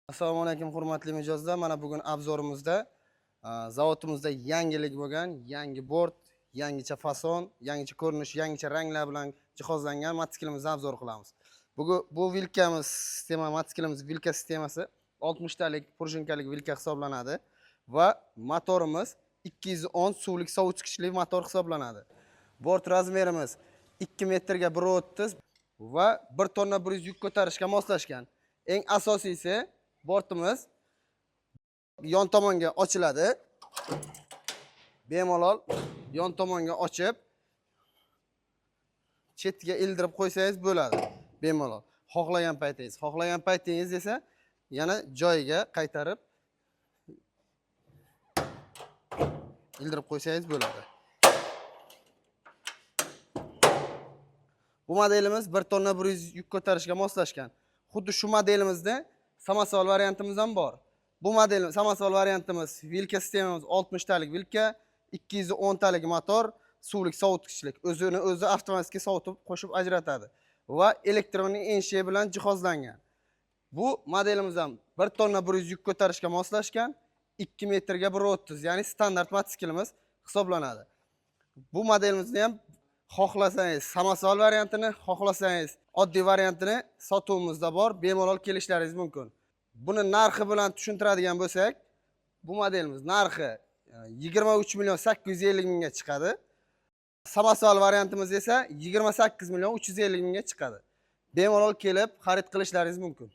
Assalomu alaykum hurmatli mijozlar. Mana bugun obzorimizda zavotimizda yangilik bo'lgan, yangi bort, yangicha fason, yangicha ko'rinish, yangicha ranglar bilan jihozlangan mototsiklimizni obzor qilamiz. Bu vilkamiz sistema mototsikilimiz vilka sistemasi 60 talik prujinkalik vilka hisoblanadi va motorimiz 210 suvlik sovutgichli motor hisoblanadi. Bort razmerimiz 2 metrga 1.30 va 1 tonna 100 yuk ko'tarishga moslashgan. Eng asosiysi bortimiz yon tomonga ochiladi. Bemalol yon tomonga ochib, chetga ildirib qo'ysangiz bo'ladi. Bemalol. Xohlagan paytingiz esa yana joyiga qaytarib ildirib qo'ysangiz bo'ladi. Bu modelimiz 1 tonna 100 yuk ko'tarishga moslashgan. Xuddi shu modelimizda samasval variantimiz ham bor. Bu model samasval variantimiz vilka sistemamiz 60 talik vilka, 210 talik motor, suvlik sovutgichlik. O'zi avtomatik sovutib qo'shib ajratadi va elektronik enshiya bilan jihozlangan. Bu modelimiz ham 1 tonna 100 yuk ko'tarishga moslashgan, 2 metrga 1.30, ya'ni standart mototsiklimiz hisoblanadi. Bu modelimizni ham xohlasangiz samasval variantini, xohlasangiz oddiy variantini sotuvimizda bor, bemalol kelishlaringiz mumkin. Buni narxi bilan tushuntiradigan bo'lsak, bu modelimiz narxi 23 million 850 mingga chiqadi. Samasval variantimiz esa 28 million 350 mingga chiqadi. Bemalol kelib xarid qilishlaringiz mumkin.